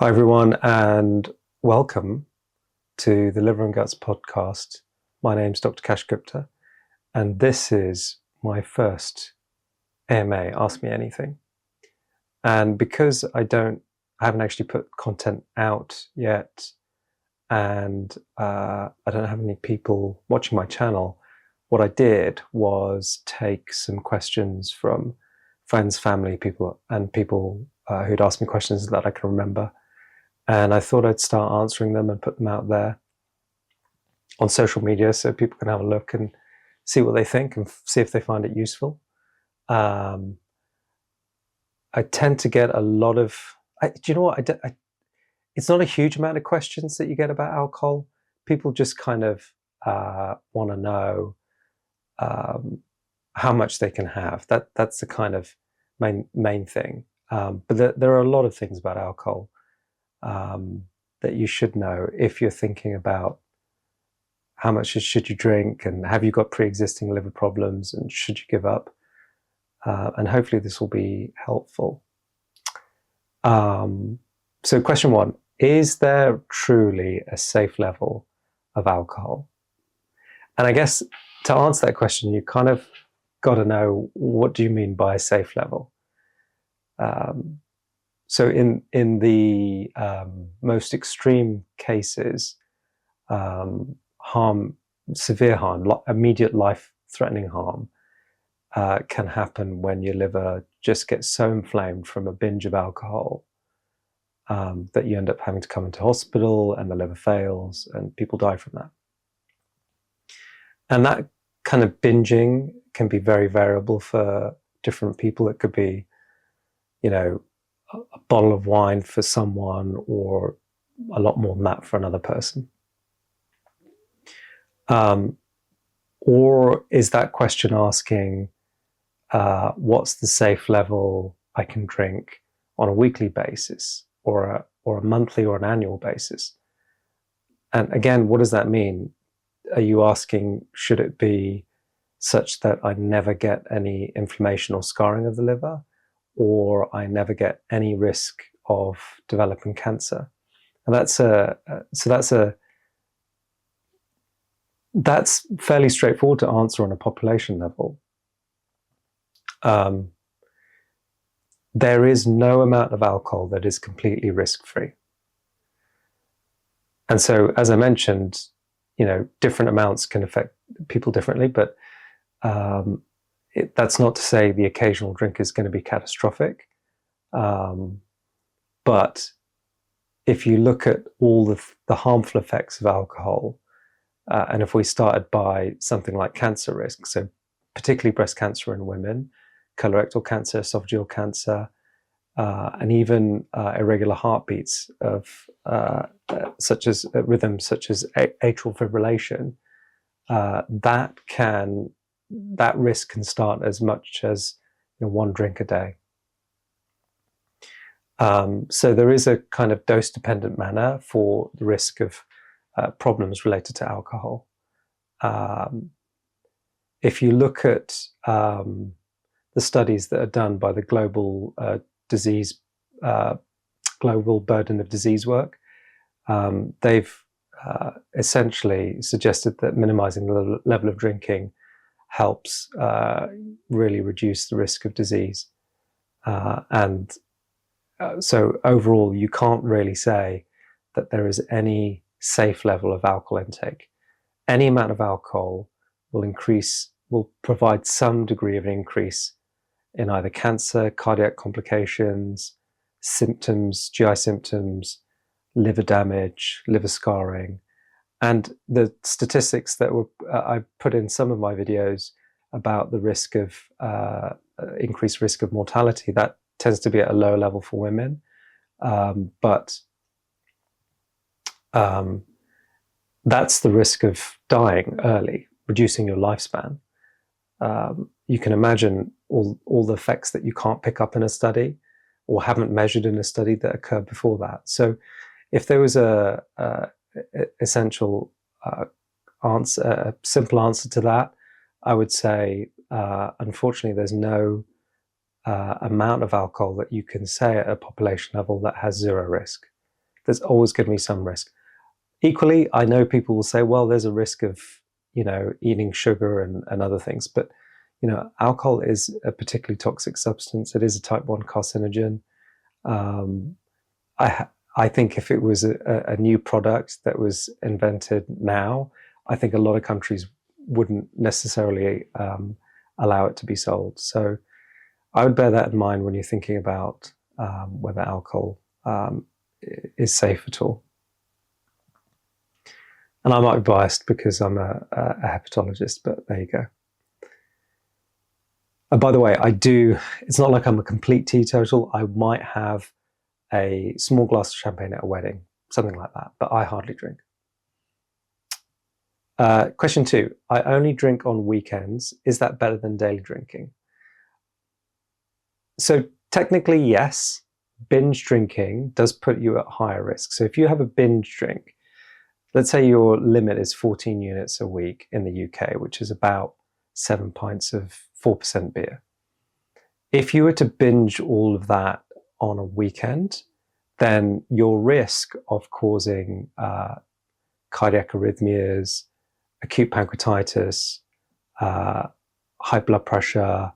Hi, everyone, and welcome to the Liver and Guts podcast. My name's Dr. Kash, and this is my first AMA, Ask Me Anything. And because I haven't actually put content out yet, and I don't have any people watching my channel, what I did was take some questions from friends, family, people who'd asked me questions that I can remember. And I thought I'd start answering them and put them out there on social media so people can have a look and see what they think and see if they find it useful. I tend to get a lot of, do you know what? It's not a huge amount of questions that you get about alcohol. People just kind of want to know how much they can have. That's the kind of main thing. But there are a lot of things about alcohol that you should know if you're thinking about how much should you drink, and have you got pre-existing liver problems, and should you give up? And hopefully this will be helpful. So question one, is there truly a safe level of alcohol? And I guess to answer that question, you kind of got to know, what do you mean by a safe level? So in the most extreme cases, severe harm, immediate life-threatening harm, can happen when your liver just gets so inflamed from a binge of alcohol that you end up having to come into hospital and the liver fails and people die from that. And that kind of binging can be very variable for different people. It could be, a bottle of wine for someone, or a lot more than that for another person. Or is that question asking, what's the safe level I can drink on a weekly basis, or a monthly or an annual basis? And again, what does that mean? Are you asking, should it be such that I never get any inflammation or scarring of the liver, or I never get any risk of developing cancer? And that's fairly straightforward to answer on a population level. There is no amount of alcohol that is completely risk-free. And so, as I mentioned, different amounts can affect people differently, but that's not to say the occasional drink is going to be catastrophic. But if you look at all the harmful effects of alcohol, and if we started by something like cancer risk, so particularly breast cancer in women, colorectal cancer, esophageal cancer, and even irregular heartbeats of such as rhythms such as atrial fibrillation, that risk can start as much as one drink a day. So there is a kind of dose-dependent manner for the risk of problems related to alcohol. If you look at the studies that are done by the global global burden of disease work, they've essentially suggested that minimizing the level of drinking helps really reduce the risk of disease. So overall, you can't really say that there is any safe level of alcohol intake. Any amount of alcohol will provide some degree of increase in either cancer, cardiac complications, symptoms, GI symptoms, liver damage, liver scarring. And the statistics that I put in some of my videos about the risk of increased risk of mortality, that tends to be at a lower level for women. But that's the risk of dying early, reducing your lifespan. You can imagine all the effects that you can't pick up in a study or haven't measured in a study that occurred before that. So if there was a essential answer, a simple answer to that, I would say, unfortunately, there's no amount of alcohol that you can say at a population level that has zero risk. there's always going to be some risk. Equally, I know people will say, well, there's a risk of, eating sugar and other things, but, alcohol is a particularly toxic substance. It is a type 1 carcinogen. I think if it was a new product that was invented now, I think a lot of countries wouldn't necessarily allow it to be sold. So I would bear that in mind when you're thinking about whether alcohol is safe at all. And I might be biased because I'm a hepatologist, but there you go. And by the way, it's not like I'm a complete teetotal. I might have a small glass of champagne at a wedding, something like that, but I hardly drink. Question 2, I only drink on weekends. Is that better than daily drinking? So technically, yes, binge drinking does put you at higher risk. So if you have a binge drink, let's say your limit is 14 units a week in the UK, which is about 7 pints of 4% beer. If you were to binge all of that on a weekend, then your risk of causing cardiac arrhythmias, acute pancreatitis, high blood pressure,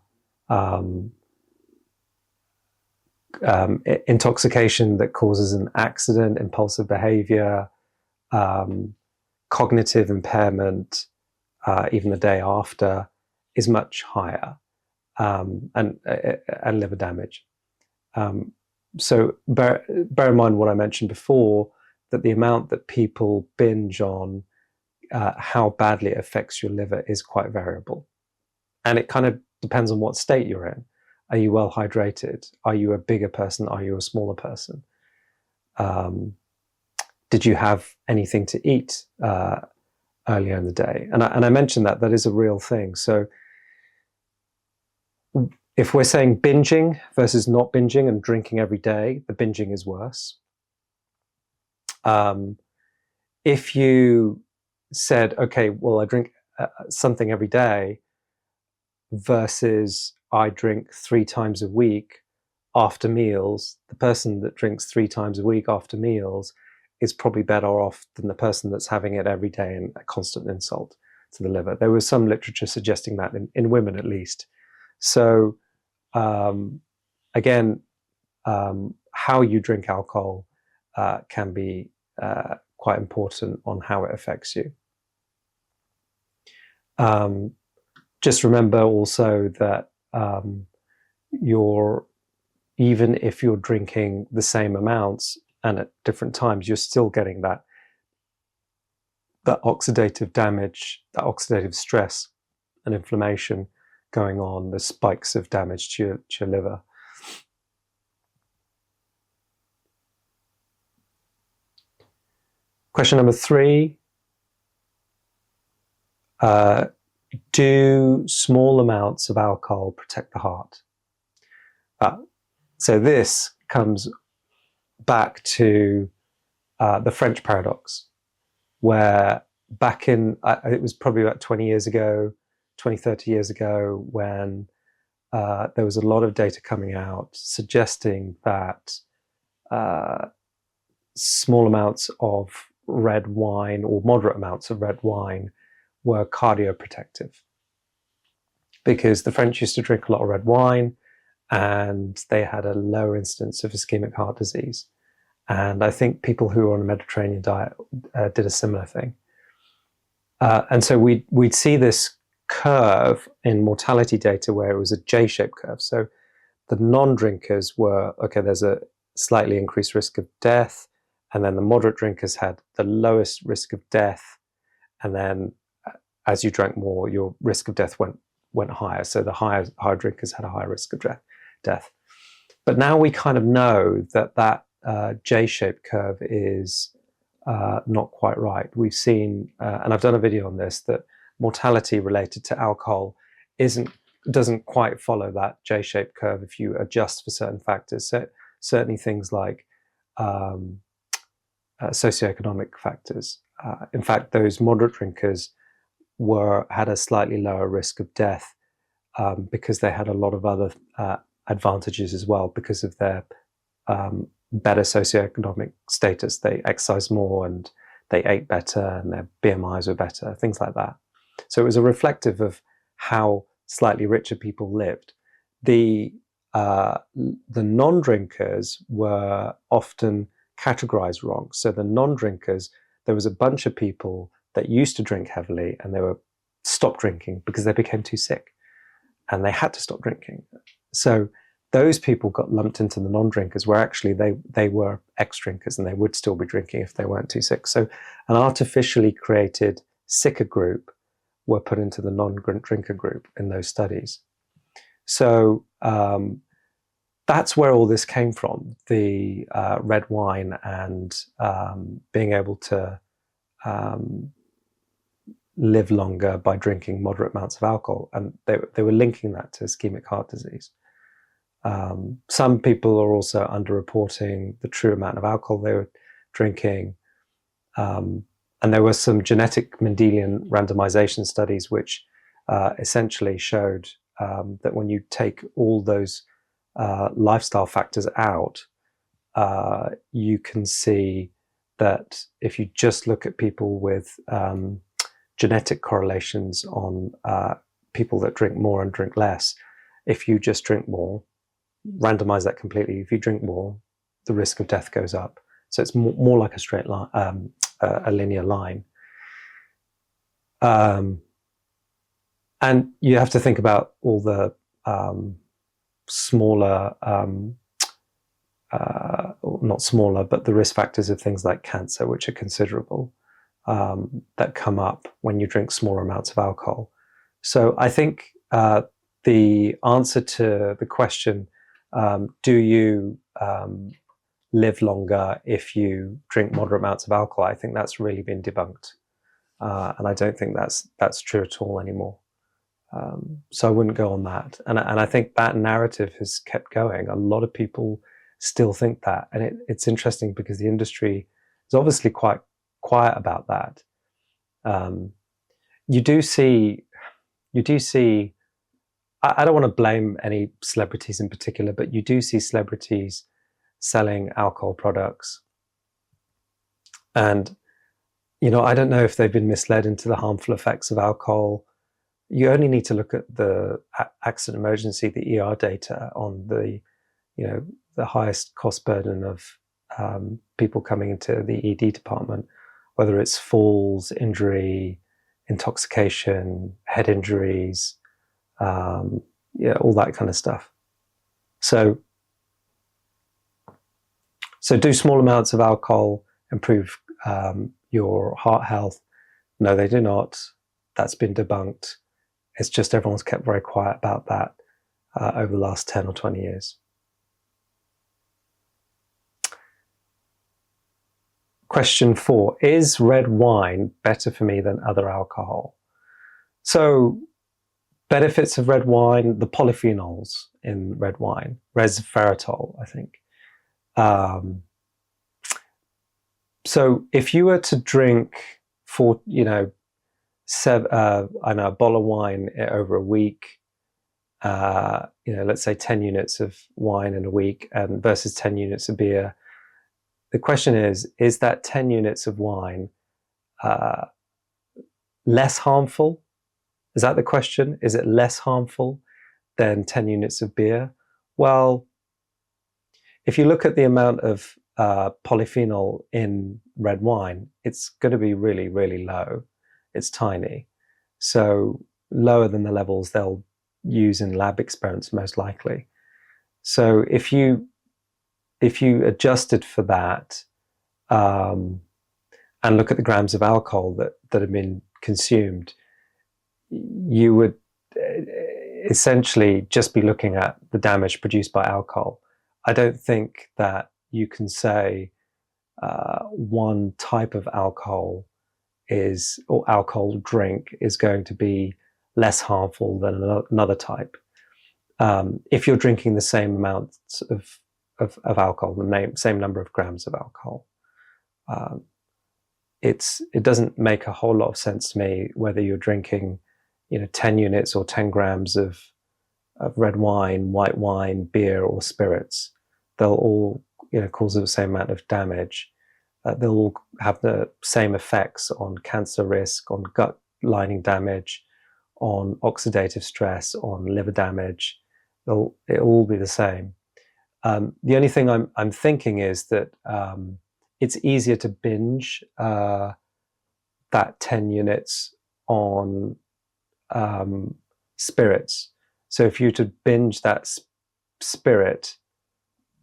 intoxication that causes an accident, impulsive behavior, cognitive impairment, even the day after, is much higher, and liver damage. So bear in mind what I mentioned before, that the amount that people binge on, how badly it affects your liver is quite variable. And it kind of depends on what state you're in. Are you well hydrated? Are you a bigger person? Are you a smaller person? Did you have anything to eat earlier in the day? And I mentioned that is a real thing. So if we're saying binging versus not binging and drinking every day, the binging is worse. If you said, okay, well, I drink something every day versus I drink 3 times a week after meals, the person that drinks 3 times a week after meals is probably better off than the person that's having it every day and a constant insult to the liver. There was some literature suggesting that in women at least. So again, how you drink alcohol can be quite important on how it affects you. Just remember also that even if you're drinking the same amounts and at different times, you're still getting that oxidative damage, that oxidative stress and inflammation going on, the spikes of damage to your liver. Question number 3. Do small amounts of alcohol protect the heart? So this comes back to the French paradox, where back in, it was probably about 20 years ago, 20, 30 years ago, when there was a lot of data coming out suggesting that small amounts of red wine or moderate amounts of red wine were cardioprotective, because the French used to drink a lot of red wine and they had a lower incidence of ischemic heart disease. And I think people who were on a Mediterranean diet did a similar thing. And so we'd see this curve in mortality data where it was a J-shaped curve. So the non-drinkers were, okay, there's a slightly increased risk of death, and then the moderate drinkers had the lowest risk of death, and then as you drank more, your risk of death went higher. So the higher drinkers had a higher risk of death. But now we kind of know that J-shaped curve is not quite right. We've seen, and I've done a video on this, that mortality related to alcohol doesn't quite follow that J-shaped curve if you adjust for certain factors. So certainly things like socioeconomic factors. In fact, those moderate drinkers had a slightly lower risk of death because they had a lot of other advantages as well, because of their better socioeconomic status. They exercised more and they ate better and their BMIs were better, things like that. So it was a reflective of how slightly richer people lived. The non-drinkers were often categorized wrong. So the non-drinkers, there was a bunch of people that used to drink heavily and they were stopped drinking because they became too sick and they had to stop drinking. So those people got lumped into the non-drinkers, where actually they were ex-drinkers and they would still be drinking if they weren't too sick. So an artificially created sicker group were put into the non-drinker group in those studies. So that's where all this came from, the red wine and being able to live longer by drinking moderate amounts of alcohol. And they were linking that to ischemic heart disease. Some people are also underreporting the true amount of alcohol they were drinking. And there were some genetic Mendelian randomization studies which essentially showed that when you take all those lifestyle factors out, you can see that if you just look at people with genetic correlations on people that drink more and drink less, if you just drink more, randomize that completely, if you drink more, the risk of death goes up. So it's more like a straight line, a linear line. And you have to think about all the smaller, not smaller, but the risk factors of things like cancer, which are considerable, that come up when you drink smaller amounts of alcohol. So I think the answer to the question, do you live longer if you drink moderate amounts of alcohol, I think that's really been debunked. And I don't think that's true at all anymore. So I wouldn't go on that. And I think that narrative has kept going. A lot of people still think that. And it's interesting because the industry is obviously quite quiet about that. You do see, I don't want to blame any celebrities in particular, but you do see celebrities selling alcohol products. And, I don't know if they've been misled into the harmful effects of alcohol. You only need to look at the accident emergency, the ER data on the highest cost burden of people coming into the ED department, whether it's falls, injury, intoxication, head injuries, all that kind of stuff. So do small amounts of alcohol improve your heart health? No, they do not. That's been debunked. It's just everyone's kept very quiet about that over the last 10 or 20 years. Question 4, is red wine better for me than other alcohol? So benefits of red wine, the polyphenols in red wine, resveratrol, I think. So if you were to drink for, a bottle of wine over a week, let's say 10 units of wine in a week and versus 10 units of beer, the question is that 10 units of wine less harmful? Is that the question? Is it less harmful than 10 units of beer? Well, if you look at the amount of polyphenol in red wine, it's going to be really, really low. It's tiny. So lower than the levels they'll use in lab experiments, most likely. So if you adjusted for that and look at the grams of alcohol that have been consumed, you would essentially just be looking at the damage produced by alcohol. I don't think that you can say one type of alcohol or alcohol drink is going to be less harmful than another type. If you're drinking the same amount of alcohol, the same number of grams of alcohol, it doesn't make a whole lot of sense to me whether you're drinking 10 units or 10 grams of red wine, white wine, beer, or spirits. They'll all cause the same amount of damage. They'll all have the same effects on cancer risk, on gut lining damage, on oxidative stress, on liver damage. It'll all be the same. The only thing I'm thinking is that it's easier to binge that 10 units on spirits. So if you were to binge that spirit,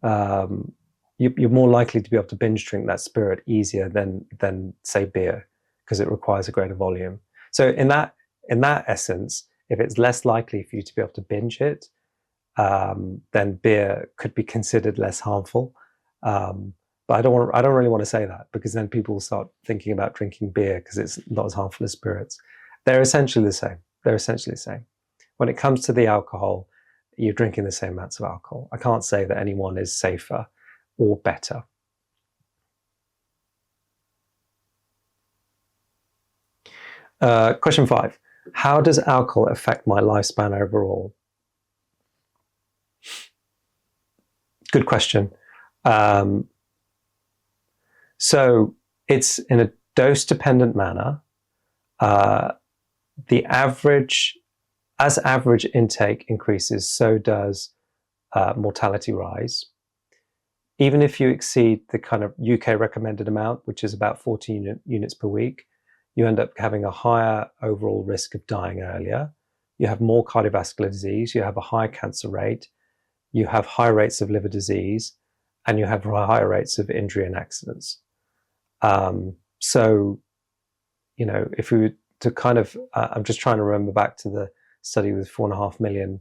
you're more likely to be able to binge drink that spirit easier than say beer, because it requires a greater volume. So in that essence, if it's less likely for you to be able to binge it, then beer could be considered less harmful. But I don't really want to say that, because then people will start thinking about drinking beer because it's not as harmful as spirits. They're essentially the same. They're essentially the same. When it comes to the alcohol, you're drinking the same amounts of alcohol. I can't say that anyone is safer or better. Question 5. How does alcohol affect my lifespan overall? Good question. So it's in a dose-dependent manner. As average intake increases, so does mortality rise. Even if you exceed the kind of UK recommended amount, which is about 14 units per week, you end up having a higher overall risk of dying earlier. You have more cardiovascular disease, you have a higher cancer rate, you have high rates of liver disease, and you have higher rates of injury and accidents. So, if we were to kind of, I'm just trying to remember back to the study with 4.5 million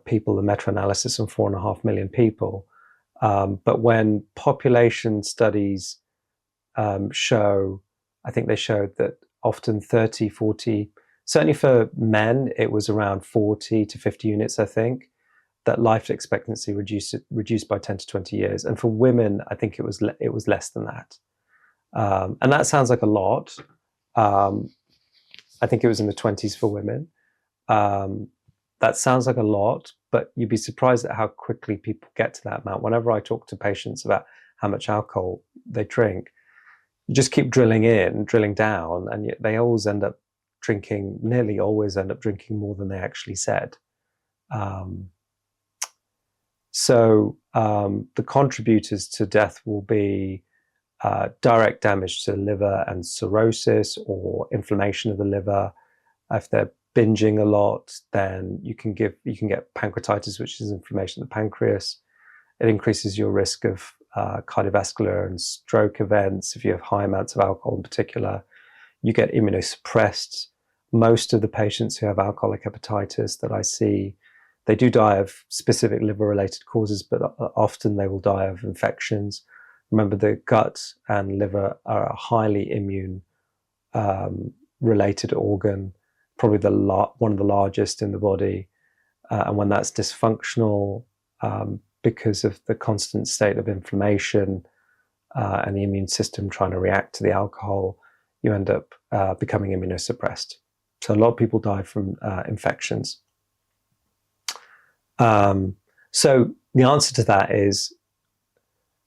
people, the meta-analysis on 4.5 million people. But when population studies show, I think they showed that often 30, 40, certainly for men, it was around 40 to 50 units, I think, that life expectancy reduced by 10 to 20 years. And for women, I think it was less than that. And that sounds like a lot. I think it was in the 20s for women. That sounds like a lot, but you'd be surprised at how quickly people get to that amount. Whenever I talk to patients about how much alcohol they drink, you just keep drilling down, and they always end up drinking, nearly always end up drinking more than they actually said. So the contributors to death will be direct damage to the liver and cirrhosis or inflammation of the liver. If they're binging a lot, then you can get pancreatitis, which is inflammation of the pancreas. It increases your risk of cardiovascular and stroke events. If you have high amounts of alcohol in particular, you get immunosuppressed. Most of the patients who have alcoholic hepatitis that I see, they do die of specific liver-related causes, but often they will die of infections. Remember, the gut and liver are a highly immune related organ, probably one of the largest in the body. And when that's dysfunctional, because of the constant state of inflammation and the immune system trying to react to the alcohol, you end up becoming immunosuppressed. So a lot of people die from infections. So the answer to that is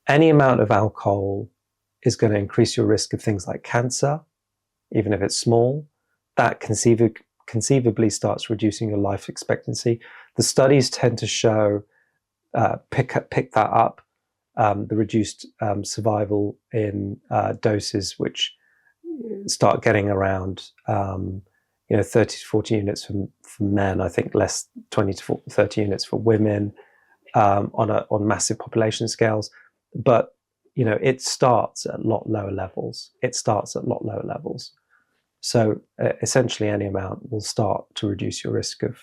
any amount of alcohol is going to increase your risk of things like cancer, even if it's small. That conceivably starts reducing your life expectancy. The studies tend to show, pick that up, the reduced survival in doses which start getting around 30 to 40 units for men. I think less, 20 to 30 units for women on massive population scales. But it starts at a lot lower levels. So essentially, any amount will start to reduce your risk of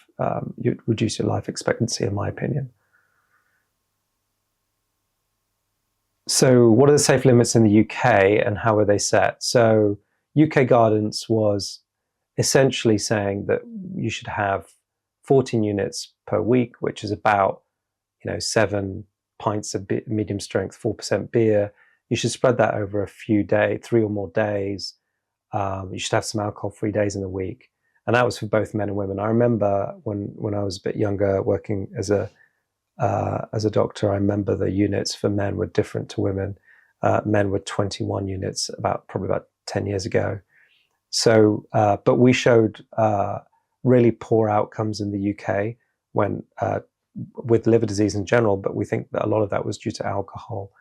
reduce your life expectancy, in my opinion. So, what are the safe limits in the UK, and how are they set? So, UK guidance was essentially saying that you should have 14 units per week, which is about 7 pints of medium strength 4% beer. You should spread that over a few days, 3 or more days. You should have some alcohol-free days in the week, and that was for both men and women. I remember when I was a bit younger, working as a as a doctor, I remember the units for men were different to women. Men were 21 units probably about 10 years ago. So, but we showed really poor outcomes in the UK with liver disease in general, but we think that a lot of that was due to alcohol.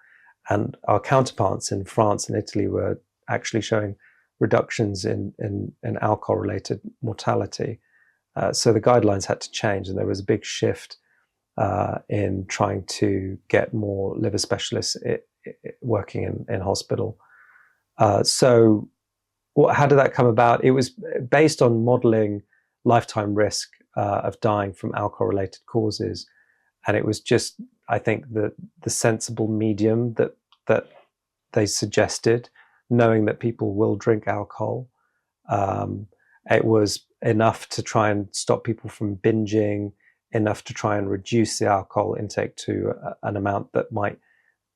And our counterparts in France and Italy were actually showing reductions in alcohol-related mortality. So the guidelines had to change, and there was a big shift in trying to get more liver specialists working in hospital. So how did that come about? It was based on modeling lifetime risk of dying from alcohol-related causes. And it was just, I think, the sensible medium that they suggested, knowing that people will drink alcohol. It was enough to try and stop people from binging, enough to try and reduce the alcohol intake to an amount that might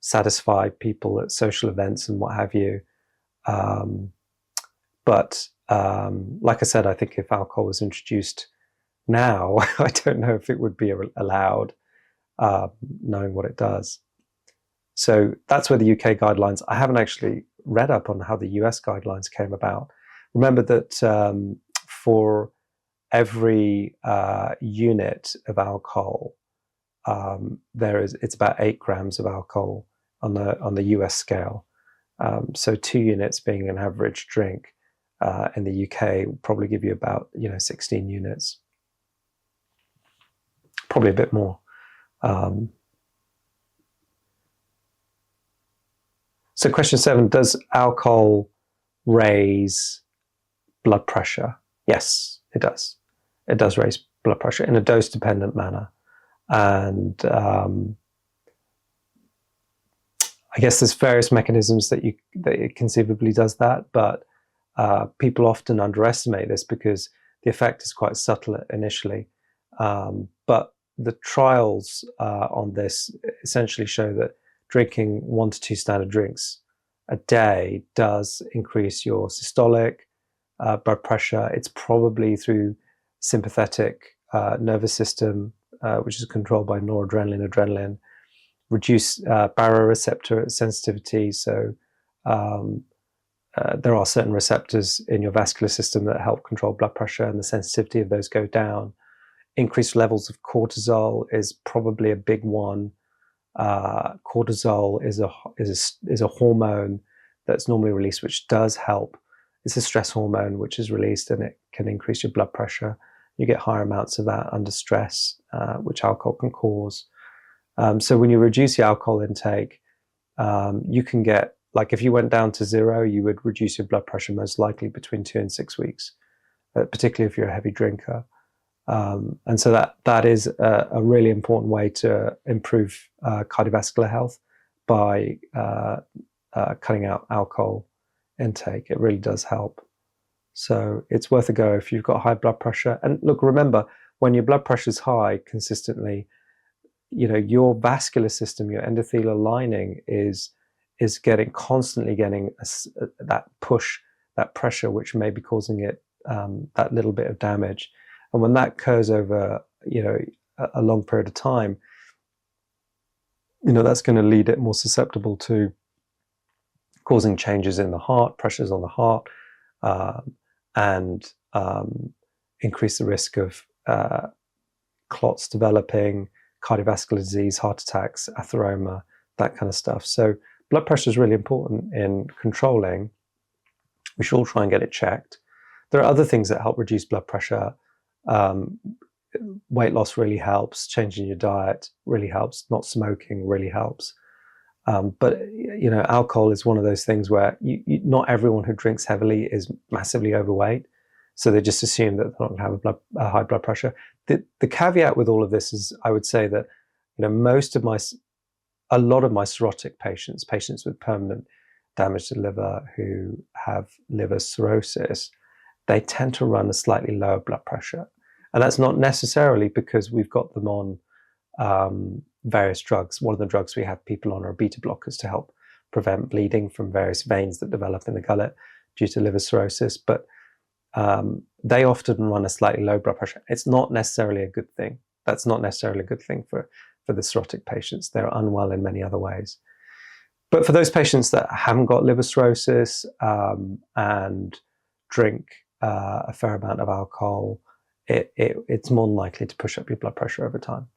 satisfy people at social events and what have you. But like I said, I think if alcohol was introduced now, I don't know if it would be allowed, knowing what it does. So that's where the UK guidelines, I haven't actually read up on how the US guidelines came about. Remember that for every unit of alcohol, it's about 8 grams of alcohol on the US scale. So 2 units being an average drink in the UK will probably give you about 16 units, probably a bit more. So question 7, does alcohol raise blood pressure? Yes, it does. It does raise blood pressure in a dose-dependent manner. And I guess there's various mechanisms that it conceivably does that, but people often underestimate this because the effect is quite subtle initially. But the trials on this essentially show that drinking 1 to 2 standard drinks a day does increase your systolic blood pressure. It's probably through sympathetic nervous system, which is controlled by noradrenaline, adrenaline, reduce baroreceptor sensitivity. So there are certain receptors in your vascular system that help control blood pressure, and the sensitivity of those go down. Increased levels of cortisol is probably a big one. Cortisol is a hormone that's normally released, which does help. It's a stress hormone which is released, and it can increase your blood pressure. You get higher amounts of that under stress, which alcohol can cause. So when you reduce the alcohol intake, you can get, like if you went down to 0, you would reduce your blood pressure most likely between 2 and 6 weeks, particularly if you're a heavy drinker. And so that is a really important way to improve cardiovascular health by cutting out alcohol intake. It really does help. So it's worth a go if you've got high blood pressure. And look, remember, when your blood pressure is high consistently, your vascular system, your endothelial lining is constantly getting that push, that pressure, which may be causing it that little bit of damage. And when that occurs over, a long period of time, that's going to lead it more susceptible to causing changes in the heart, pressures on the heart, and increase the risk of clots developing, cardiovascular disease, heart attacks, atheroma, that kind of stuff. So blood pressure is really important in controlling. We should all try and get it checked. There are other things that help reduce blood pressure. Weight loss really helps. Changing your diet really helps. Not smoking really helps. But alcohol is one of those things where not everyone who drinks heavily is massively overweight, so they just assume that they're not going to have a high blood pressure. The caveat with all of this is, I would say that a lot of my cirrhotic patients with permanent damage to the liver who have liver cirrhosis, they tend to run a slightly lower blood pressure. And that's not necessarily because we've got them on various drugs. One of the drugs we have people on are beta blockers to help prevent bleeding from various veins that develop in the gullet due to liver cirrhosis. But they often run a slightly low blood pressure. It's not necessarily a good thing. That's not necessarily a good thing for for the cirrhotic patients. They're unwell in many other ways. But for those patients that haven't got liver cirrhosis and drink a fair amount of alcohol, it's more likely to push up your blood pressure over time.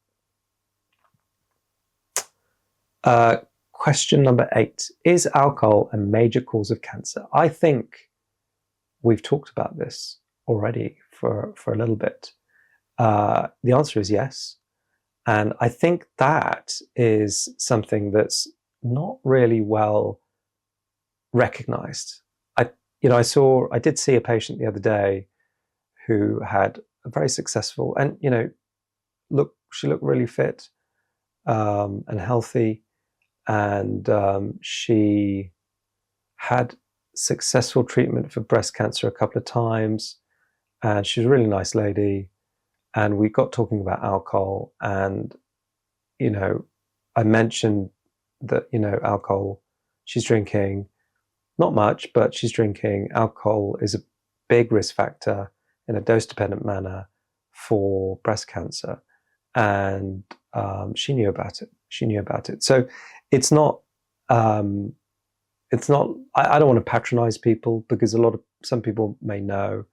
Question number 8. Is alcohol a major cause of cancer? I think we've talked about this already for a little bit. The answer is yes. And I think that is something that's not really well recognized. I did see a patient the other day who had a very successful, and she looked really fit and healthy, and she had successful treatment for breast cancer a couple of times, and she's a really nice lady. And we got talking about alcohol, and I mentioned that alcohol, she's drinking, not much, but she's drinking. Alcohol is a big risk factor in a dose-dependent manner for breast cancer, and she knew about it. So it's not. I don't want to patronize people, because some people may know,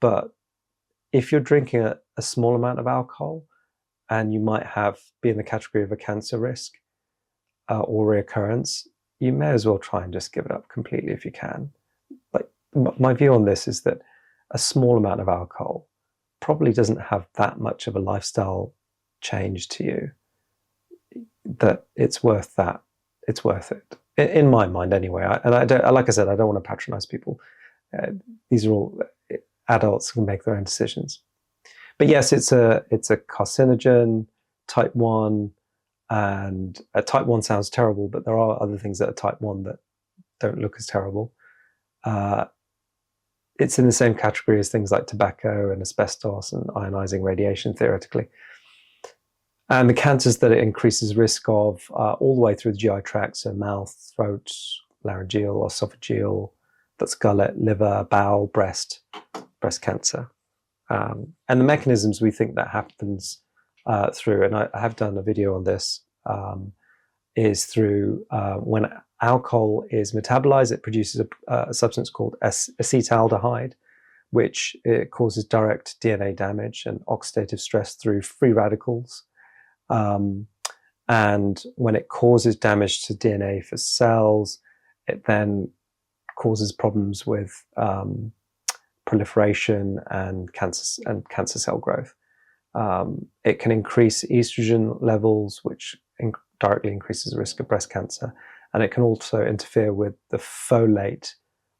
but if you're drinking a small amount of alcohol, and you might be in the category of a cancer risk or reoccurrence, you may as well try and just give it up completely if you can. Like, my view on this is that a small amount of alcohol probably doesn't have that much of a lifestyle change to you that it's worth that. It's worth it, in my mind anyway. Like I said, I don't want to patronize people. These are all adults who can make their own decisions. But yes, it's a carcinogen, type 1, and type 1 sounds terrible, but there are other things that are type 1 that don't look as terrible. It's in the same category as things like tobacco and asbestos and ionizing radiation, theoretically. And the cancers that it increases risk of all the way through the GI tract, so mouth, throat, laryngeal, esophageal, that's gullet, liver, bowel, breast cancer. And the mechanisms we think that happens through, and I have done a video on this, is through when alcohol is metabolized, it produces a substance called acetaldehyde, which it causes direct DNA damage and oxidative stress through free radicals. And when it causes damage to DNA for cells, it then causes problems with proliferation and cancer cell growth. It can increase estrogen levels, which directly increases the risk of breast cancer, and it can also interfere with the folate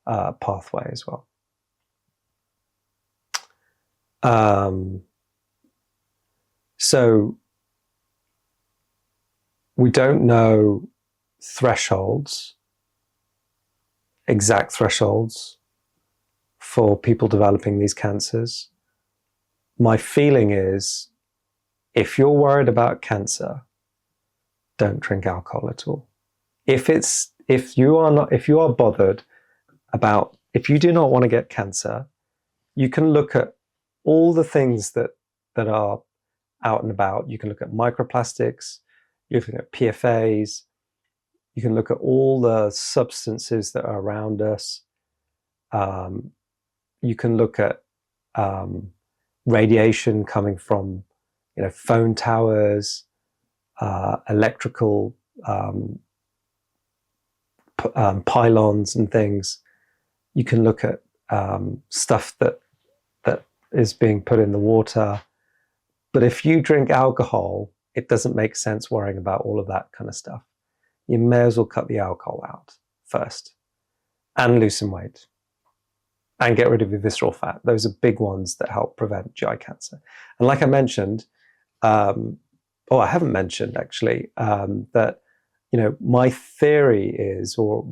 pathway as well. So we don't know exact thresholds for people developing these cancers. My feeling is, if you're worried about cancer, don't drink alcohol at all. If you are bothered about, if you do not want to get cancer, you can look at all the things that are out and about. You can look at microplastics, you can look at PFAs, you can look at all the substances that are around us. You can look at radiation coming from phone towers, electrical pylons and things. You can look at stuff that is being put in the water. But if you drink alcohol, it doesn't make sense worrying about all of that kind of stuff. You may as well cut the alcohol out first and lose some weight and get rid of your visceral fat. Those are big ones that help prevent GI cancer. And like I mentioned, I haven't mentioned actually, that my theory is, well,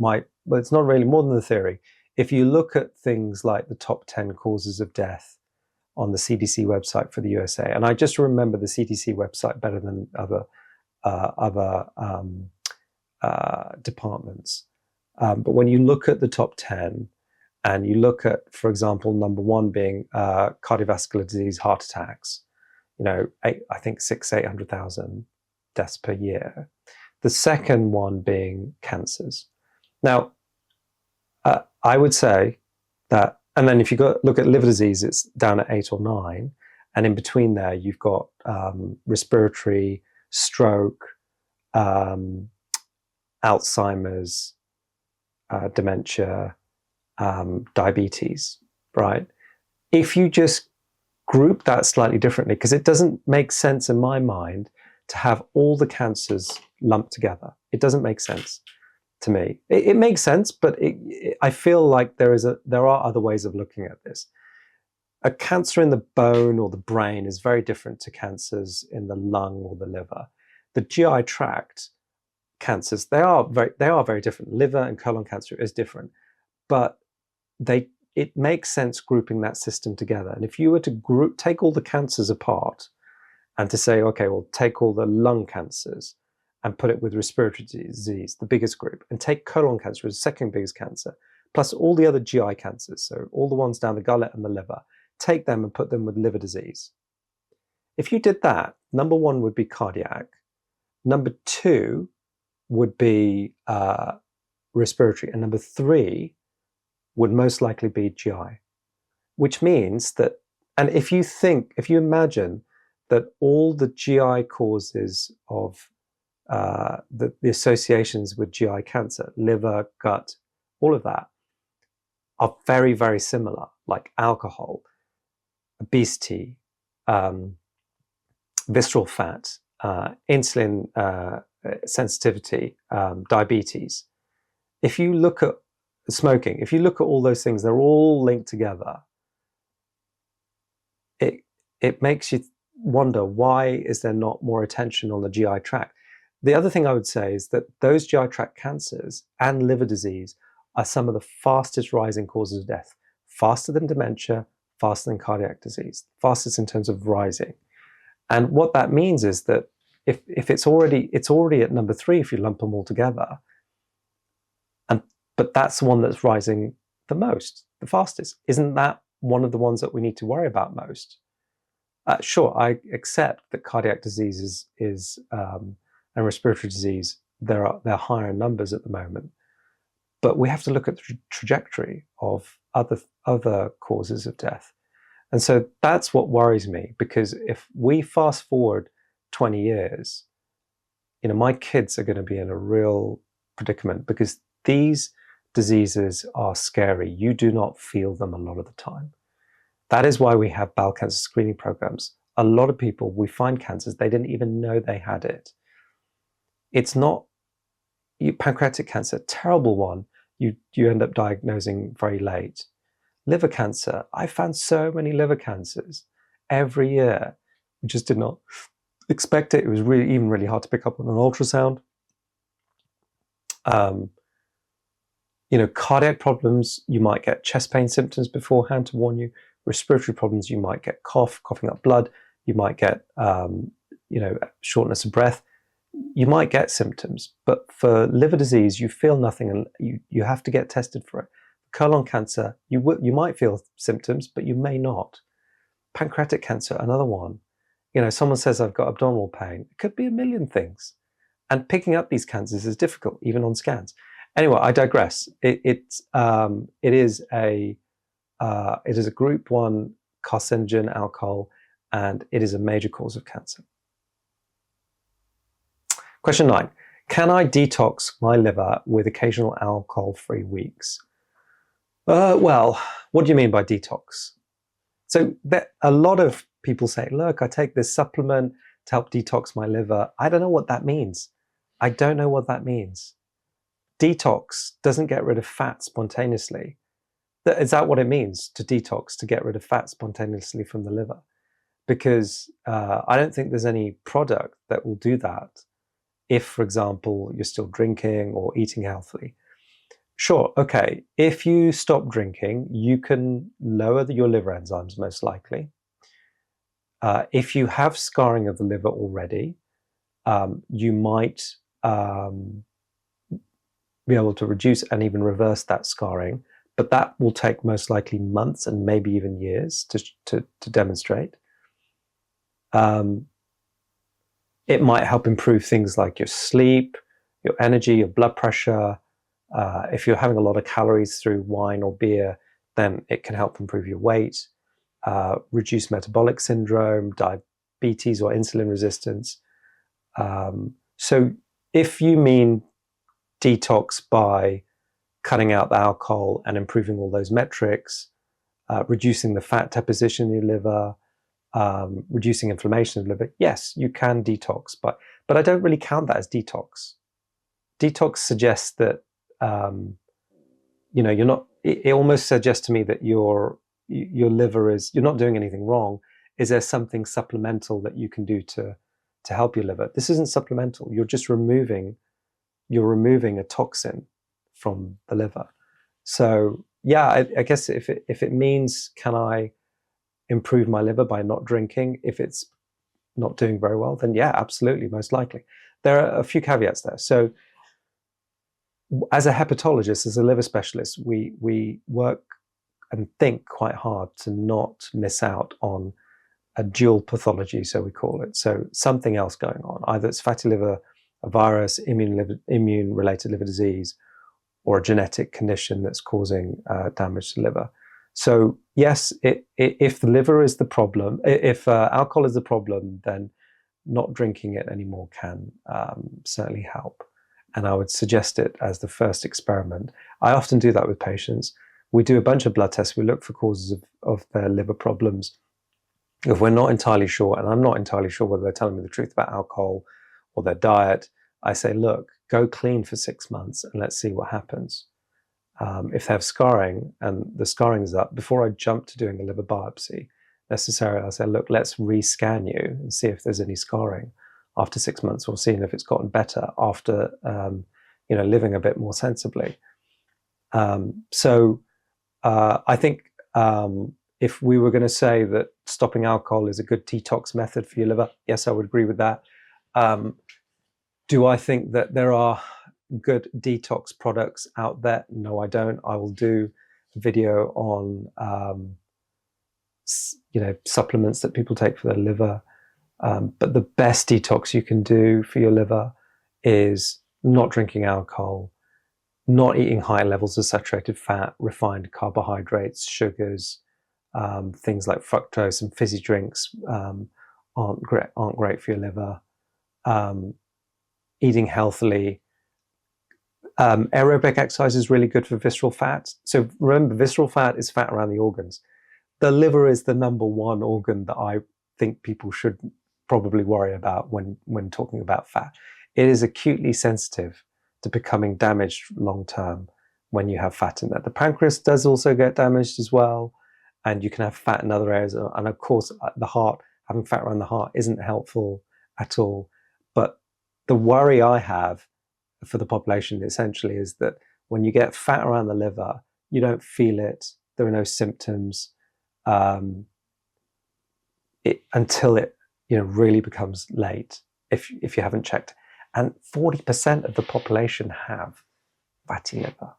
it's not really more than the theory. If you look at things like the top 10 causes of death on the CDC website for the USA, and I just remember the CDC website better than other departments. But when you look at the top 10, and you look at, for example, number 1 being cardiovascular disease, heart attacks, I think 800,000 deaths per year. The second one being cancers. Now, I would say that, and then if you look at liver disease, it's down at 8 or 9. And in between there, you've got respiratory, stroke, Alzheimer's, dementia, diabetes, right? If you just group that slightly differently, because it doesn't make sense in my mind to have all the cancers lumped together. It doesn't make sense to me. It makes sense, but I feel like there are other ways of looking at this. A cancer in the bone or the brain is very different to cancers in the lung or the liver. The GI tract cancers, they are very different. Liver and colon cancer is different, but it makes sense grouping that system together. And if you were to take all the cancers apart and to say, okay, well, take all the lung cancers and put it with respiratory disease, the biggest group, and take colon cancer as the second biggest cancer, plus all the other GI cancers, so all the ones down the gullet and the liver, take them and put them with liver disease. If you did that, number 1 would be cardiac. Number 2 would be respiratory. And number 3 would most likely be GI, which means that, and if you imagine that all the GI causes of the associations with GI cancer, liver, gut, all of that, are very, very similar, like alcohol, obesity, visceral fat, insulin sensitivity, diabetes. If you look at smoking, if you look at all those things, they're all linked together. It makes you wonder, why is there not more attention on the GI tract? The other thing I would say is that those GI tract cancers and liver disease are some of the fastest rising causes of death, faster than dementia, faster than cardiac disease, fastest in terms of rising. And what that means is that if it's already at number 3 if you lump them all together, but that's the one that's rising the most, the fastest. Isn't that one of the ones that we need to worry about most? Sure, I accept that cardiac disease and respiratory disease, they're higher in numbers at the moment, but we have to look at the trajectory of other causes of death. And so that's what worries me, because if we fast forward 20 years, my kids are going to be in a real predicament, because these diseases are scary. You do not feel them a lot of the time. That is why we have bowel cancer screening programs. A lot of people, we find cancers, they didn't even know they had it. It's not pancreatic cancer, terrible one. You end up diagnosing very late. Liver cancer, I found so many liver cancers every year. We just did not expect it. It was really hard to pick up on an ultrasound. Cardiac problems, you might get chest pain symptoms beforehand to warn you. Respiratory problems, you might get coughing up blood. You might get, shortness of breath. You might get symptoms, but for liver disease, you feel nothing, and you have to get tested for it. Colon cancer, you might feel symptoms, but you may not. Pancreatic cancer, another one. Someone says, I've got abdominal pain. It could be a million things. And picking up these cancers is difficult, even on scans. Anyway, I digress. It is a group 1 carcinogen, alcohol, and it is a major cause of cancer. Question 9. Can I detox my liver with occasional alcohol-free weeks? Well, what do you mean by detox? So a lot of people say, look, I take this supplement to help detox my liver. I don't know what that means. I don't know what that means. Detox doesn't get rid of fat spontaneously. Is that what it means, to detox, to get rid of fat spontaneously from the liver? Because I don't think there's any product that will do that if, for example, you're still drinking or eating healthily. Sure, okay, if you stop drinking, you can lower your liver enzymes, most likely. If you have scarring of the liver already, you might be able to reduce and even reverse that scarring, but that will take most likely months and maybe even years to demonstrate. It might help improve things like your sleep, your energy, your blood pressure. If you're having a lot of calories through wine or beer, then it can help improve your weight, reduce metabolic syndrome, diabetes or insulin resistance. So if you mean detox by cutting out the alcohol and improving all those metrics, reducing the fat deposition in your liver, reducing inflammation in the liver, yes, you can detox, but I don't really count that as detox. Detox suggests that you're not. It almost suggests to me that your liver is, you're not doing anything wrong. Is there something supplemental that you can do to help your liver? This isn't supplemental. You're just removing a toxin from the liver. So yeah, I guess if it means, can I improve my liver by not drinking if it's not doing very well, then yeah, absolutely, most likely. There are a few caveats there. So as a hepatologist, as a liver specialist, we work and think quite hard to not miss out on a dual pathology, so we call it. So something else going on, either it's fatty liver, a virus, immune-related liver disease, or a genetic condition that's causing damage to the liver. So yes, if the liver is the problem, if alcohol is the problem, then not drinking it anymore can certainly help. And I would suggest it as the first experiment. I often do that with patients. We do a bunch of blood tests. We look for causes of their liver problems. If we're not entirely sure, and I'm not entirely sure whether they're telling me the truth about alcohol or their diet, I say, look, go clean for 6 months and let's see what happens. If they have scarring and the scarring is up, before I jump to doing a liver biopsy, necessarily I'll say, look, let's rescan you and see if there's any scarring after 6 months, or seeing if it's gotten better after living a bit more sensibly. So I think if we were going to say that stopping alcohol is a good detox method for your liver, yes, I would agree with that. Do I think that there are good detox products out there? No, I don't. I will do a video on supplements that people take for their liver. But the best detox you can do for your liver is not drinking alcohol, not eating high levels of saturated fat, refined carbohydrates, sugars, things like fructose and fizzy drinks aren't great for your liver. Eating healthily. Aerobic exercise is really good for visceral fat. So remember, visceral fat is fat around the organs. The liver is the number one organ that I think people should probably worry about when talking about fat. It is acutely sensitive to becoming damaged long term when you have fat in there. The pancreas does also get damaged as well, and you can have fat in other areas. And of course, the heart, having fat around the heart isn't helpful at all. But the worry I have for the population essentially is that when you get fat around the liver, you don't feel it. There are no symptoms until it really becomes late if you haven't checked. And 40% of the population have fatty liver,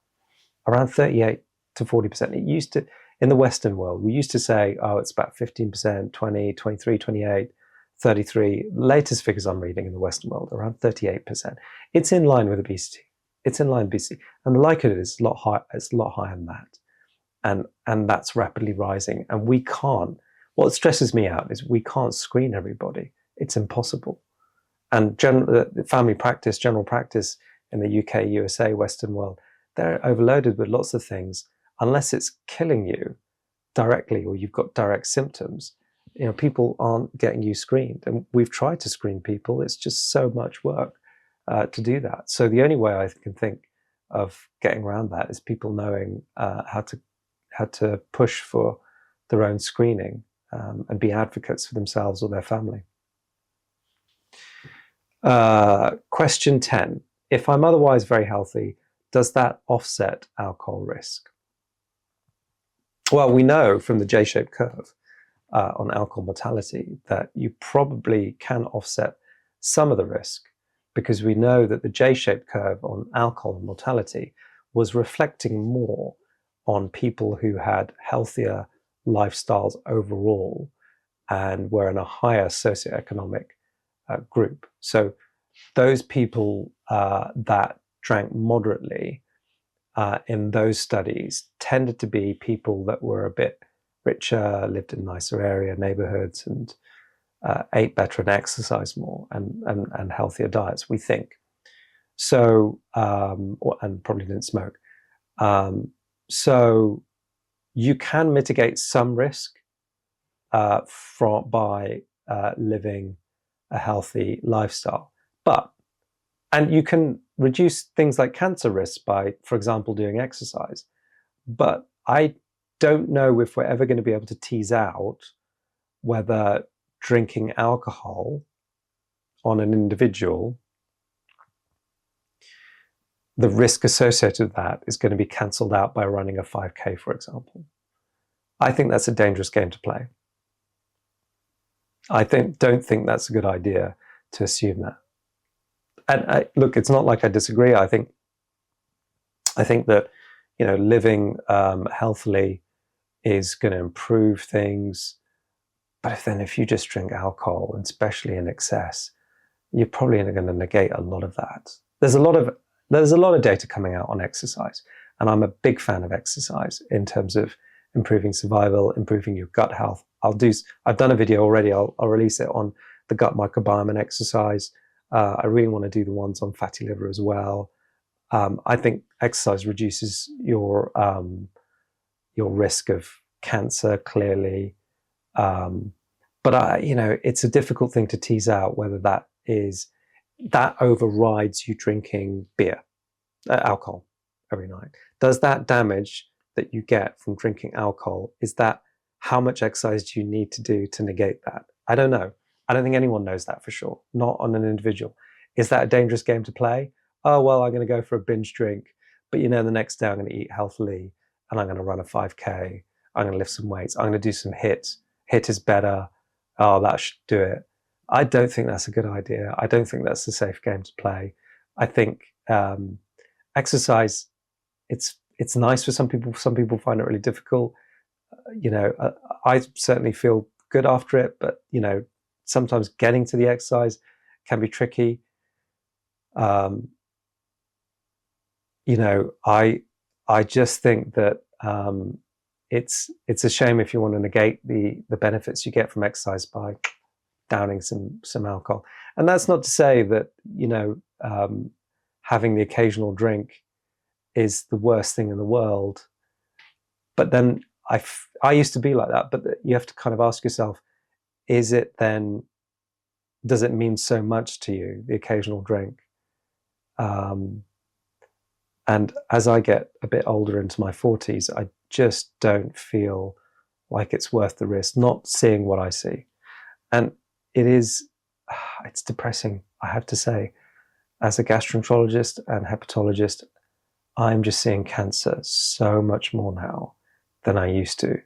around 38 to 40%. It used to, in the Western world, we used to say, oh, it's about 15%, 20, 23, 28, 33. Latest figures I'm reading in the Western world, around 38%. It's in line with obesity. It's in line with obesity. And the likelihood is a lot higher. It's a lot higher than that. And that's rapidly rising. And we can't, what stresses me out is we can't screen everybody. It's impossible. And family practice, general practice in the UK, USA, Western world, they're overloaded with lots of things. Unless it's killing you directly or you've got direct symptoms, people aren't getting you screened. And we've tried to screen people. It's just so much work to do that. So the only way I can think of getting around that is people knowing how to push for their own screening and be advocates for themselves or their family. Question 10. If I'm otherwise very healthy, does that offset alcohol risk? Well, we know from the J-shaped curve on alcohol mortality that you probably can offset some of the risk, because we know that the J-shaped curve on alcohol mortality was reflecting more on people who had healthier lifestyles overall and were in a higher socioeconomic group. So those people that drank moderately in those studies tended to be people that were a bit richer, lived in nicer area neighborhoods, and ate better and exercised more, and healthier diets, we think. So, and probably didn't smoke. So you can mitigate some risk by living a healthy lifestyle, and you can reduce things like cancer risks by, for example, doing exercise. But I don't know if we're ever going to be able to tease out whether drinking alcohol on an individual, the risk associated with that is going to be cancelled out by running a 5K, for example. I think that's a dangerous game to play. I don't think that's a good idea to assume that. And look, it's not like I disagree. I think that, you know, living healthily is going to improve things. But if you just drink alcohol, and especially in excess, you're probably going to negate a lot of that. There's a lot of data coming out on exercise, and I'm a big fan of exercise in terms of improving survival, improving your gut health. I've done a video already. I'll release it on the gut microbiome and exercise. I really want to do the ones on fatty liver as well. I think exercise reduces your risk of cancer clearly. But it's a difficult thing to tease out whether that overrides you drinking alcohol every night. Does that damage that you get from drinking alcohol, is that how much exercise do you need to do to negate that? I don't know. I don't think anyone knows that for sure, not on an individual. Is that a dangerous game to play? Oh, well, I'm going to go for a binge drink, but the next day I'm going to eat healthily and I'm going to run a 5K. I'm going to lift some weights. I'm going to do some HIIT. HIIT is better. Oh, that should do it. I don't think that's a good idea. I don't think that's a safe game to play. I think exercise, it's nice for some people. Some people find it really difficult. I certainly feel good after it, but sometimes getting to the exercise can be tricky. I just think that it's a shame if you want to negate the benefits you get from exercise by downing some alcohol. And that's not to say that having the occasional drink is the worst thing in the world. But then I used to be like that. But you have to kind of ask yourself, does it mean so much to you, the occasional drink? And as I get a bit older, into my 40s, I just don't feel like it's worth the risk, not seeing what I see. And it's depressing, I have to say. As a gastroenterologist and hepatologist, I'm just seeing cancer so much more now than I used to.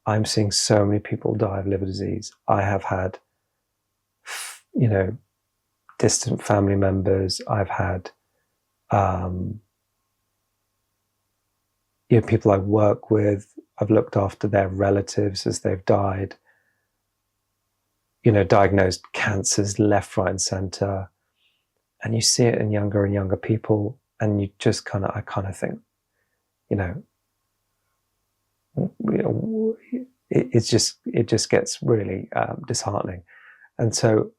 I'm seeing so many people die of liver disease. I have had, distant family members. I've had, people I work with. I've looked after their relatives as they've died. Diagnosed cancers left, right, and center. And you see it in younger and younger people, and you just I think, it just gets really disheartening. And so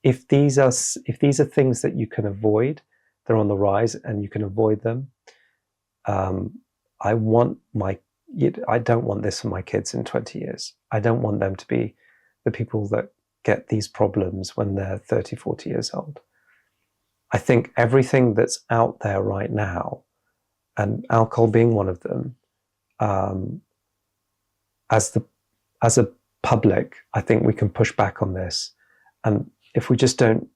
if these are things that you can avoid, they're on the rise and you can avoid them. I don't want this for my kids in 20 years. I don't want them to be the people that get these problems when they're 30, 40 years old. I think everything that's out there right now, and alcohol being one of them, as a public, I think we can push back on this. And if we just don't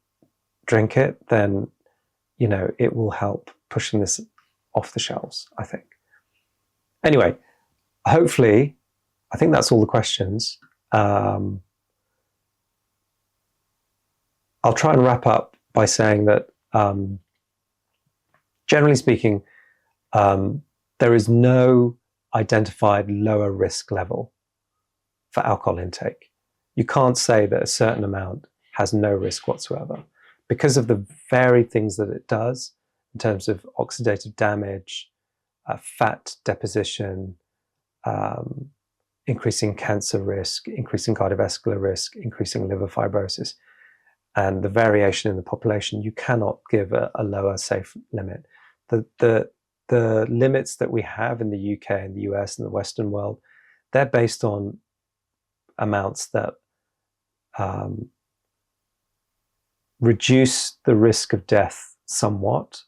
drink it, then, it will help pushing this off the shelves, I think. Anyway, hopefully, I think that's all the questions. I'll try and wrap up by saying that, generally speaking, there is no identified lower risk level for alcohol intake. You can't say that a certain amount has no risk whatsoever because of the varied things that it does in terms of oxidative damage, fat deposition, increasing cancer risk, increasing cardiovascular risk, increasing liver fibrosis, and the variation in the population. You cannot give a lower safe limit. The limits that we have in the UK and the US and the Western world, they're based on amounts that reduce the risk of death somewhat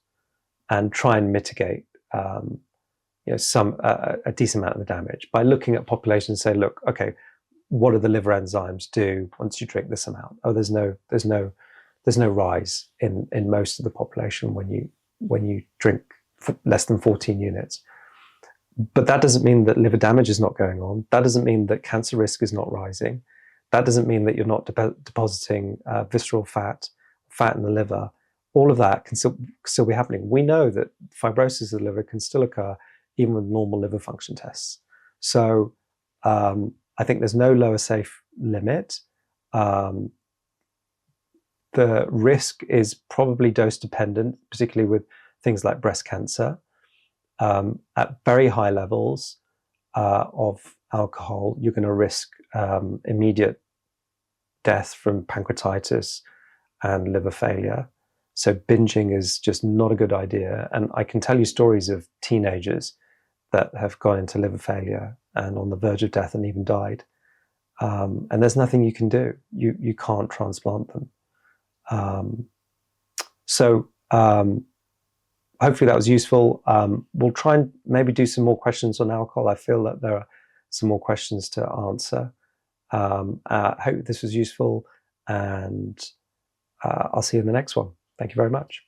and try and mitigate a decent amount of the damage by looking at populations and say, look, okay, what do the liver enzymes do once you drink this amount? Oh, there's no rise in most of the population when you drink less than 14 units. But that doesn't mean that liver damage is not going on. That doesn't mean that cancer risk is not rising. That doesn't mean that you're not depositing visceral fat in the liver. All of that can still be happening. We know that fibrosis of the liver can still occur even with normal liver function tests. So I think there's no lower safe limit. The risk is probably dose dependent, particularly with things like breast cancer. At very high levels of alcohol, you're going to risk immediate death from pancreatitis and liver failure. So binging is just not a good idea. And I can tell you stories of teenagers that have gone into liver failure and on the verge of death and even died. And there's nothing you can do. You can't transplant them. Hopefully that was useful. We'll try and maybe do some more questions on alcohol. I feel that there are some more questions to answer. I hope this was useful, and I'll see you in the next one. Thank you very much.